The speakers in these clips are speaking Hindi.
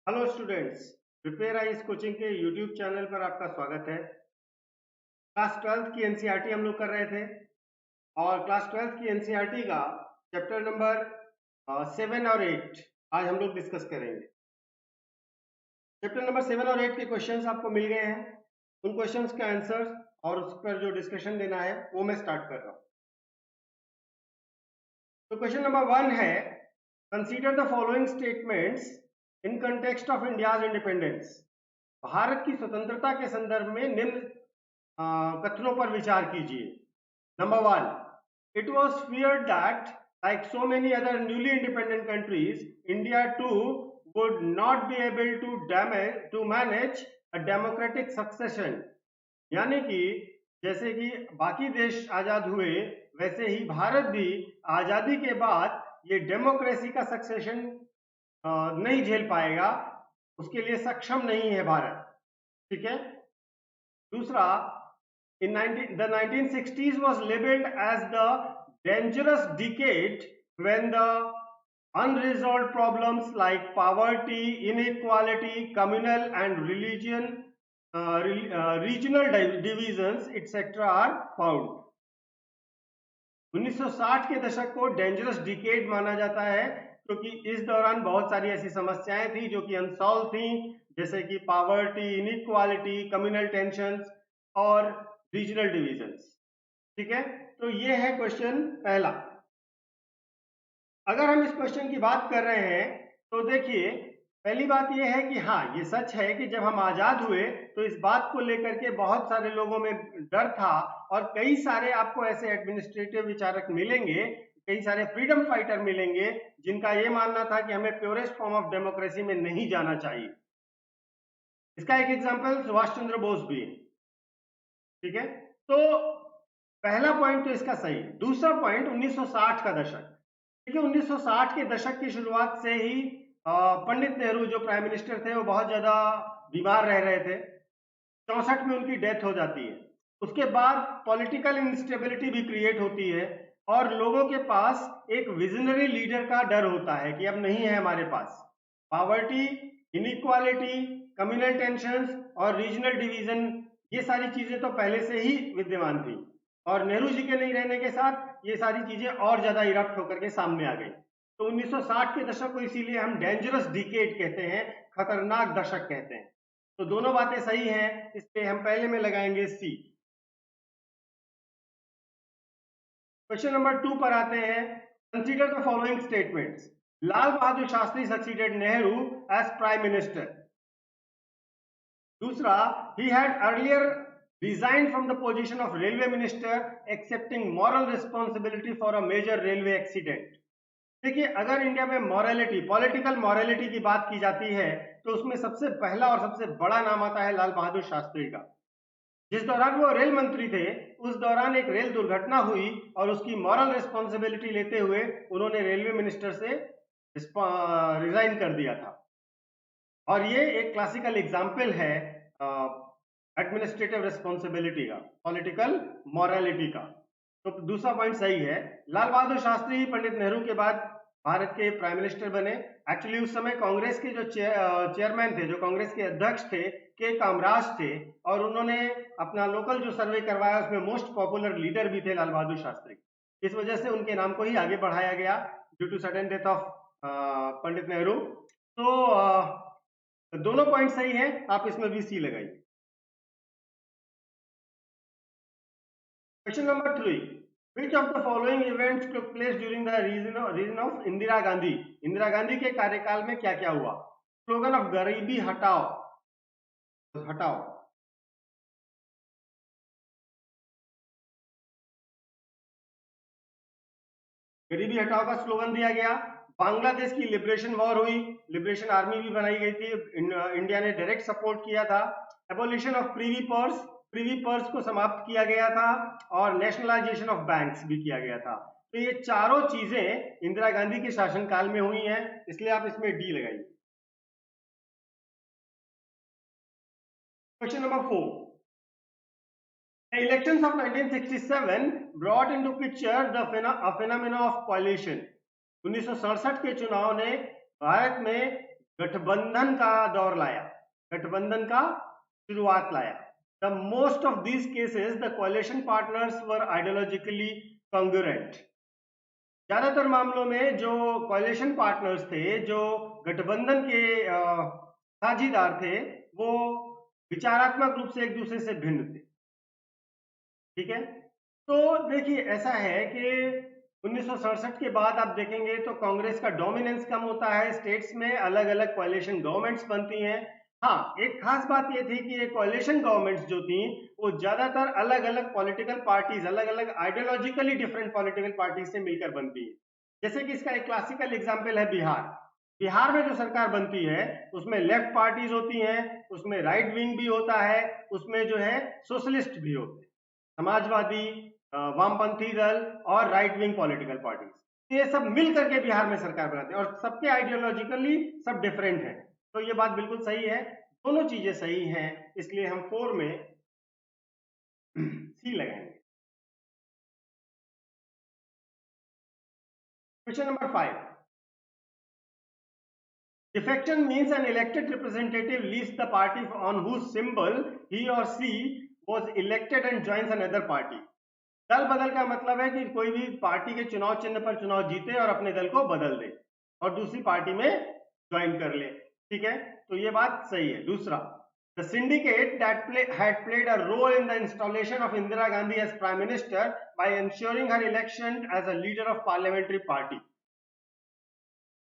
Hello students, prepare eyes coaching के यूट्यूब चैनल पर आपका स्वागत है। क्लास 12th की एनसीईआरटी हम लोग कर रहे थे और क्लास 12th की एनसीईआरटी का चैप्टर नंबर 7 और 8 आज हम लोग डिस्कस करेंगे। चैप्टर नंबर 7 और 8 के क्वेश्चंस आपको मिल गए हैं। उन क्वेश्चंस का आंसर और उस पर जो डिस्कशन देना है वो मैं स्टार्ट कर रहा हूँ। तो क्वेश्चन नंबर 1 है, consider the following statements in context of India's independence. Bharat की स्वतंत्रता के संदर्भ में निम्न कथनों पर विचार कीजिए। Number 1, it was feared that like so many other newly independent countries, India too would not be able to manage a democratic succession। यानी कि जैसे कि बाकी देश आजाद हुए वैसे ही भारत भी आजादी के बाद ये डेमोक्रेसी का सक्सेशन नहीं झेल पाएगा, उसके लिए सक्षम नहीं है भारत। ठीक है। दूसरा, the 1960s was labeled as the dangerous decade when the unresolved problems like poverty, inequality, communal and regional divisions etc. are found। 1960 के दशक को डेंजरस डिकेड माना जाता है क्योंकि इस दौरान बहुत सारी ऐसी समस्याएं थी जो कि अनसॉल्व थी, जैसे कि पावर्टी, इनइक्वालिटी, कम्युनल टेंशंस और रीजनल डिविजन्स। ठीक है, तो ये है क्वेश्चन पहला। अगर हम इस क्वेश्चन की बात कर रहे हैं तो देखिए, पहली बात यह है कि हाँ, ये सच है कि जब हम आजाद हुए तो इस बात को लेकर के बहुत सारे लोगों में डर था और कई सारे आपको ऐसे एडमिनिस्ट्रेटिव विचारक मिलेंगे, कई सारे फ्रीडम फाइटर मिलेंगे जिनका ये मानना था कि हमें प्योरेस्ट फॉर्म ऑफ डेमोक्रेसी में नहीं जाना चाहिए। इसका एक एग्जांपल सुभाष चंद्र बोस भी है। ठीक है, तो पहला पॉइंट तो इसका सही है। दूसरा पॉइंट 1960 का दशक। देखिए, 1960 के दशक की शुरुआत से ही पंडित नेहरू जो प्राइम मिनिस्टर थे वो बहुत ज्यादा बीमार रह रहे थे। 64 में उनकी डेथ हो जाती है। उसके बाद पॉलिटिकल इंस्टेबिलिटी भी क्रिएट होती है और लोगों के पास एक विजनरी लीडर का डर होता है कि अब नहीं है हमारे पास। पावर्टी, इनइक्वालिटी, कम्युनल टेंशंस और रीजनल डिवीजन, ये सारी चीजें तो पहले से ही विद्यमान थी और नेहरू जी के नहीं रहने के साथ ये सारी चीजें और ज्यादा इरप्ट होकर के सामने आ गई। तो 1960 के दशक को इसीलिए हम डेंजरस डिकेड कहते हैं, खतरनाक दशक कहते हैं। तो दोनों बातें सही हैं, इसलिए हम पहले में लगाएंगे सी। क्वेश्चन नंबर 2 पर आते हैं। Consider the following statements. Lal Bahadur Shastri succeeded Nehru as prime minister. दूसरा, he had earlier resigned from the position of railway minister accepting moral responsibility for a major railway accident। देखिए, अगर इंडिया में मॉरलिटी, पॉलिटिकल मॉरलिटी की बात की जाती है तो उसमें सबसे पहला और सबसे बड़ा नाम आता है लाल बहादुर शास्त्री का। जिस दौरान वो रेल मंत्री थे उस दौरान एक रेल दुर्घटना हुई और उसकी मॉरल रिस्पॉन्सिबिलिटी लेते हुए उन्होंने रेलवे मिनिस्टर से रिजाइन कर दिया था। और ये एक क्लासिकल एग्जाम्पल है एडमिनिस्ट्रेटिव रिस्पॉन्सिबिलिटी का, पॉलिटिकल मॉरलिटी का। तो दूसरा पॉइंट सही है। लाल बहादुर शास्त्री पंडित नेहरू के बाद भारत के प्राइम मिनिस्टर बने। एक्चुअली उस समय कांग्रेस के जो चेयरमैन थे, जो कांग्रेस के अध्यक्ष थे, के कामराज थे और उन्होंने अपना लोकल जो सर्वे करवाया उसमें मोस्ट पॉपुलर लीडर भी थे लाल बहादुर शास्त्री। इस वजह से उनके नाम को ही आगे बढ़ाया गया due to sudden death of Pandit Nehru. तो दोनों पॉइंट सही है, आप इसमें भी सी लगाइए। Question number 3, which of the following events took place during the reign of Indira Gandhi. Indira Gandhi के कार्यकाल में क्या क्या हुआ? स्लोगन ऑफ गरीबी हटाओ, हटाओ। गरीबी हटाओ का स्लोगन दिया गया। बांग्लादेश की लिबरेशन वॉर हुई, लिबरेशन आर्मी भी बनाई गई थी, इंडिया ने डायरेक्ट सपोर्ट किया था। एबोलिशन ऑफ प्रीवी पर्स को समाप्त किया गया था और नेशनलाइजेशन ऑफ बैंक्स भी किया गया था। तो ये चारों चीजें इंदिरा गांधी के शासनकाल में हुई हैं, इसलिए आप इसमें डी लगाइए। Question number 4, The elections of 1967 brought into picture the phenomena of coalition। 1967 के चुनाव ने भारत में गठबंधन का दौर लाया, गठबंधन का शुरुआत लाया। The most of these cases the कोalition partners were ideologically congruent. ज्यादातर मामलों में जो कोalition पार्टनर्स थे, जो गठबंधन के साझीदार थे, वो विचारात्मक रूप से एक दूसरे से भिन्न थे। ठीक है, तो देखिए ऐसा है कि 1967 के बाद आप देखेंगे तो कांग्रेस का डोमिनेंस कम होता है, स्टेट्स में अलग अलग कोalition गवर्नमेंट्स बनती हैं। हाँ, एक खास बात ये थी कि ये कोalition गवर्नमेंट्स जो थी वो ज्यादातर अलग अलग पॉलिटिकल पार्टीज, अलग अलग आइडियोलॉजिकली डिफरेंट पॉलिटिकल पार्टीज से मिलकर बनती है। जैसे कि इसका एक क्लासिकल एग्जाम्पल है बिहार। बिहार में जो सरकार बनती है उसमें लेफ्ट पार्टीज होती हैं, उसमें राइट विंग भी होता है, उसमें जो है सोशलिस्ट भी होते हैं, समाजवादी, वामपंथी दल और राइट विंग पॉलिटिकल पार्टीज। ये सब मिल करके बिहार में सरकार बनाते हैं और सबके आइडियोलॉजिकली सब डिफरेंट हैं। तो ये बात बिल्कुल सही है, दोनों चीजें सही हैं, इसलिए हम 4 में सी लगाएंगे। Question number 5, defection means an elected representative leaves the party on whose symbol he or she was elected and joins another party। दल बदल का मतलब है कि कोई भी पार्टी के चुनाव चिन्ह पर चुनाव जीते और अपने दल को बदल दे और दूसरी पार्टी में ज्वाइन कर ले। ठीक है, तो ये बात सही है। दूसरा, the syndicate that had played a role in the installation of Indira Gandhi as prime minister by ensuring her election as a leader of parliamentary party।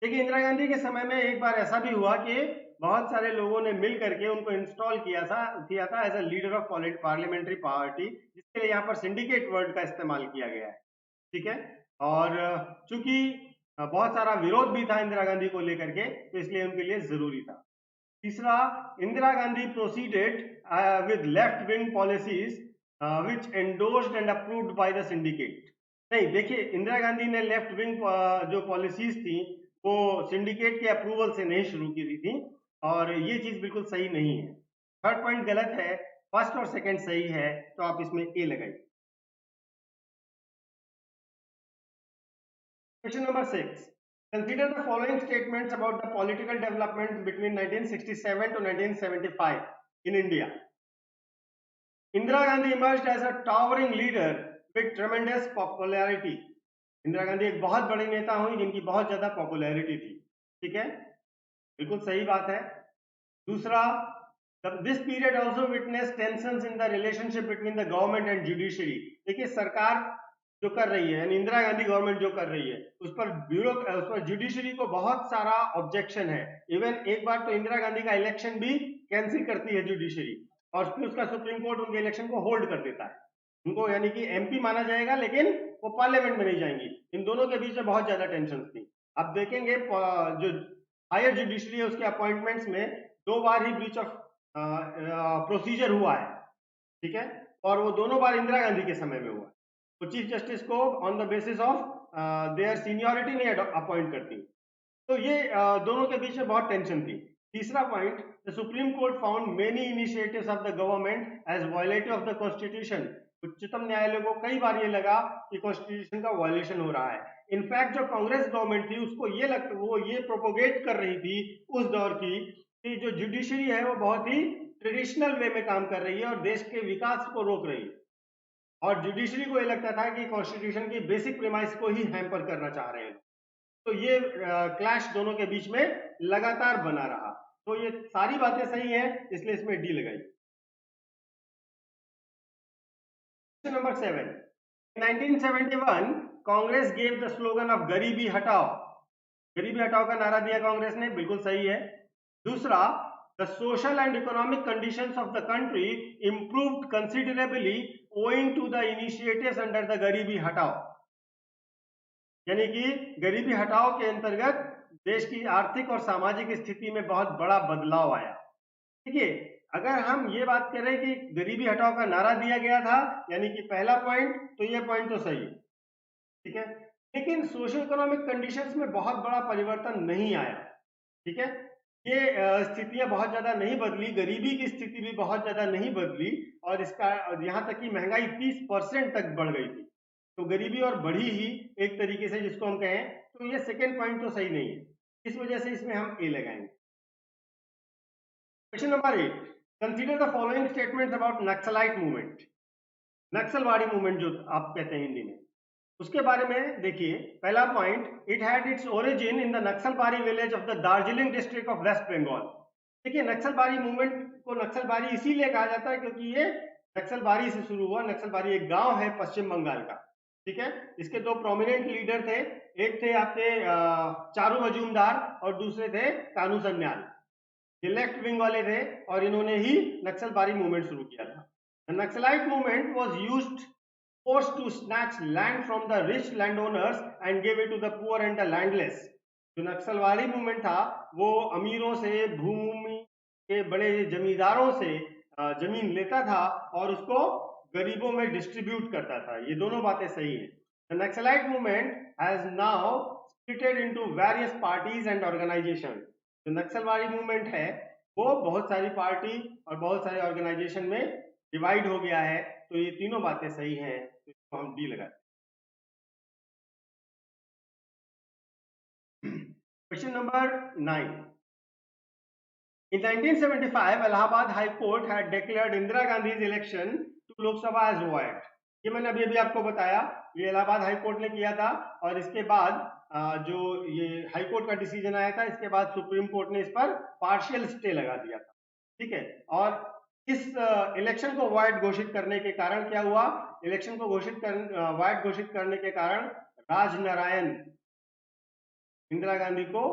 देखिए, इंदिरा गांधी के समय में एक बार ऐसा भी हुआ कि बहुत सारे लोगों ने मिल करके उनको इंस्टॉल किया था as a leader of parliamentary party, जिसके लिए यहाँ पर सिंडिकेट वर्ड का इस्तेमाल किया गया है। ठीक है, और चूंकि बहुत सारा विरोध भी था इंदिरा गांधी को लेकर के, तो इसलिए उनके लिए जरूरी था। तीसरा, Indira Gandhi proceeded with left wing policies which endorsed and approved by the syndicate. नहीं, देखिए, इंदिरा गांधी ने लेफ्ट विंग जो पॉलिसीज थी वो सिंडिकेट के अप्रूवल से नहीं शुरू की थी, और ये चीज बिल्कुल सही नहीं है। थर्ड पॉइंट गलत है, फर्स्ट और सेकंड सही है, तो आप इसमें ए लगाइए। Question number 6, consider the following statements about the political developments between 1967 to 1975 in India। Indira Gandhi emerged as a towering leader with tremendous popularity। Indira Gandhi एक बहुत बड़ी नेता हुई जिनकी बहुत ज्यादा पॉपुलैरिटी थी। ठीक है, बिल्कुल सही बात है। दूसरा, this period also witness tensions in the relationship between the government and judiciary. देखिए, सरकार जो कर रही है, यानी इंदिरा गांधी गवर्नमेंट जो कर रही है, उस पर जुडिशरी को बहुत सारा ऑब्जेक्शन है। इवन एक बार तो इंदिरा गांधी का इलेक्शन भी कैंसिल करती है जुडिशरी, और फिर उसका सुप्रीम कोर्ट उनके इलेक्शन को होल्ड कर देता है। उनको यानी कि एमपी माना जाएगा, लेकिन वो पार्लियामेंट में नहीं जाएंगी। इन दोनों के बीच में बहुत ज्यादा टेंशन थी। अब देखेंगे जो हायर जुडिशरी है उसके अपॉइंटमेंट्स में 2 बार ही ब्रीच ऑफ प्रोसीजर हुआ है। ठीक है, और वो दोनों बार इंदिरा गांधी के समय में हुआ। तो चीफ जस्टिस को on the basis of their seniority नहीं अपॉइंट करती। तो ये दोनों के बीच में बहुत टेंशन थी। तीसरा point, the supreme court found many initiatives of the government as violative of the constitution. उच्चतम न्यायालय को कई बार ये लगा कि कॉन्स्टिट्यूशन का वायलेशन हो रहा है। इनफैक्ट जो कांग्रेस गवर्नमेंट थी उसको वो ये प्रोपोगेट कर रही थी उस दौर की कि जो जुडिशरी है वो बहुत ही ट्रेडिशनल वे में काम कर रही है और देश के विकास को रोक रही है, और जुडिशरी को ये लगता था कि कॉन्स्टिट्यूशन की बेसिक प्रीमाइस को ही हैम्पर करना चाह रहे हैं। तो ये क्लैश दोनों के बीच में लगातार बना रहा। तो ये सारी बातें सही हैं, इसलिए इसमें डी लगाई। Question number 7, 1971 Congress gave the slogan of गरीबी हटाओ। गरीबी हटाओ का नारा दिया कांग्रेस ने, बिल्कुल सही है। दूसरा, the social and economic conditions of the country improved considerably owing to the initiatives under the Garibi Hatao. यानी कि गरीबी हटाओ के अंतर्गत देश की आर्थिक और सामाजिक स्थिति में बहुत बड़ा बदलाव आया। देखिए, अगर हम ये बात करें कि गरीबी हटाओ का नारा दिया गया था, यानी कि पहला पॉइंट, तो ये पॉइंट तो सही है। ठीक है, लेकिन सोशल इकोनॉमिक कंडीशंस में बहुत बड़ा परिवर्तन नहीं आया। ठीक है, ये स्थितियां बहुत ज्यादा नहीं बदली, गरीबी की स्थिति भी बहुत ज्यादा नहीं बदली, और इसका यहाँ तक कि महंगाई 30% तक बढ़ गई थी। तो गरीबी और बढ़ी ही एक तरीके से जिसको हम कहें, तो ये सेकेंड पॉइंट तो सही नहीं है। इस वजह से इसमें हम ए लगाएंगे। Question number 8, consider the following statements about Naxalite movement. नक्सलवादी मूवमेंट जो आप कहते हैं हिंदी में, उसके बारे में देखिए। पहला point, it had its origin in the Naxalbari village of the Darjeeling district of West Bengal. देखिए, नक्सलबारी मूवमेंट को नक्सलबारी इसीलिए कहा जाता है क्योंकि ये नक्सलबारी से शुरू हुआ। नक्सलबारी एक गांव है पश्चिम बंगाल का, ठीक है। इसके दो प्रोमिनेंट लीडर थे, एक थे आपके चारू मजूमदार और दूसरे थे कानू सन्याल। ये लेफ्ट विंग वाले थे और इन्होंने ही नक्सलबारी मूवमेंट शुरू किया था। The Naxalite movement was forced to snatch land from the rich landowners and give it to the poor and the landless। जो नक्सलवादी मूवमेंट था वो अमीरों से, भूमि के बड़े जमींदारों से जमीन लेता था और उसको गरीबों में डिस्ट्रीब्यूट करता था। ये दोनों बातें सही हैं। The Naxalite movement has now splitted into various parties and organizations। जो नक्सलवादी मूवमेंट है वो बहुत सारी पार्टी और बहुत सारे ऑर्गेनाइजेशन में डिवाइड हो गया है। तो ये तीनों बातें सही हैं, तो इसको हम डी लगाते हैं। Question number 9, in 1975 Allahabad High Court had declared Indira Gandhi's election to Lok Sabha as void। ये मैंने अभी अभी आपको बताया, ये इलाहाबाद हाई कोर्ट ने किया था और इसके बाद जो ये हाई कोर्ट का डिसीजन आया था, इसके बाद सुप्रीम कोर्ट ने इस पर पार्शियल स्टे लगा दिया था, ठीक है। और इस इलेक्शन को वॉइड घोषित करने के कारण क्या हुआ, इलेक्शन को वॉइड घोषित करने के कारण राजनारायण इंदिरा गांधी को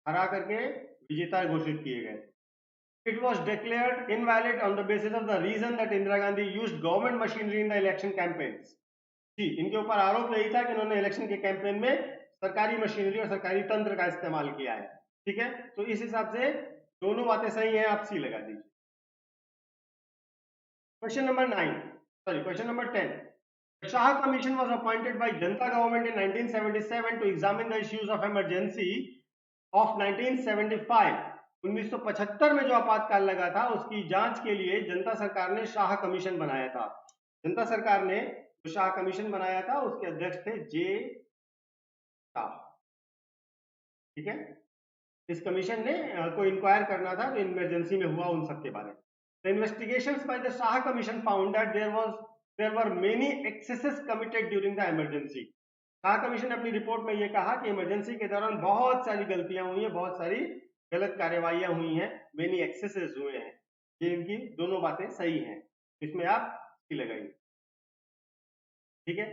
हरा करके विजेता घोषित किए गए। It was declared invalid on the basis of the reason that Indira Gandhi used government machinery in the election campaigns। जी, इनके ऊपर आरोप यही था कि इन्होंने इलेक्शन के कैंपेन में सरकारी मशीनरी और सरकारी तंत्र का इस्तेमाल किया है, ठीक है। तो इस हिसाब से दोनों बातें सही हैं, आप सी लगा दीजिए। Question number 10, the Shah Commission was appointed by Janata government in 1977 to examine the issues of emergency of 1975। 1975 में जो आपातकाल लगा था उसकी जांच के लिए जनता सरकार ने शाह कमीशन बनाया था। जनता सरकार ने जो शाह कमीशन बनाया था उसके अध्यक्ष थे जे शाह, ठीक है। इस कमीशन ने को इंक्वायर करना था तो इमरजेंसी में हुआ उन सब के बारे में। The investigations by the Shah Commission found that there were many excesses committed during the emergency। Shah commission ने अपनी रिपोर्ट में ये कहा कि इमरजेंसी के दौरान बहुत सारी गलतियां हुई हैं, बहुत सारी गलत कार्यवाहियां हुई हैं, मेनी एक्सेसेस हुए हैं। ये इनकी दोनों बातें सही हैं, इसमें आप लगाइए, ठीक है।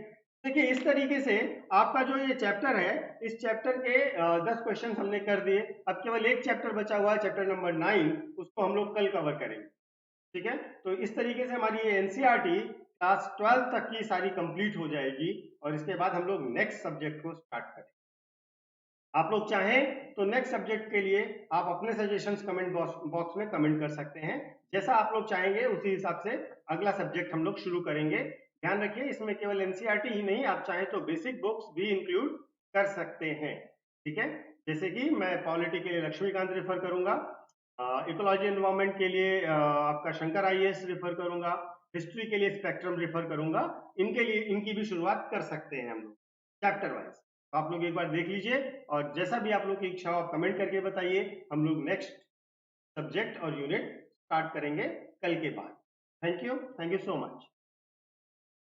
देखिए, इस तरीके से आपका जो ये चैप्टर है, इस चैप्टर के 10 क्वेश्चन हमने कर दिए। अब केवल एक चैप्टर बचा हुआ है, चैप्टर नंबर 9, उसको हम लोग कल कवर करेंगे, ठीक है। तो इस तरीके से हमारी ये एनसीईआरटी क्लास 12 तक की सारी कंप्लीट हो जाएगी और इसके बाद हम लोग नेक्स्ट सब्जेक्ट को स्टार्ट करेंगे। आप लोग चाहें तो नेक्स्ट सब्जेक्ट के लिए आप अपने सजेशंस कमेंट बॉक्स में कमेंट कर सकते हैं। जैसा आप लोग चाहेंगे उसी हिसाब से अगला सब्जेक्ट हम लोग शुरू करेंगे। ध्यान रखिए, इसमें केवल एनसीईआरटी ही नहीं, आप चाहें तो बेसिक बुक्स भी इंक्लूड कर सकते हैं, ठीक है। जैसे कि मैं पॉलिटी के लिए लक्ष्मीकांत रेफर करूंगा, इकोलॉजी एनवायरमेंट के लिए आपका शंकर आईएएस रेफर करूंगा, हिस्ट्री के लिए स्पेक्ट्रम रेफर करूंगा। इनके लिए इनकी भी शुरुआत कर सकते हैं हम लोग चैप्टर वाइज। आप लोग एक बार देख लीजिए और जैसा भी आप लोग की इच्छा हो आप कमेंट करके बताइए। हम लोग नेक्स्ट सब्जेक्ट और यूनिट स्टार्ट करेंगे कल के बाद। Thank you so much.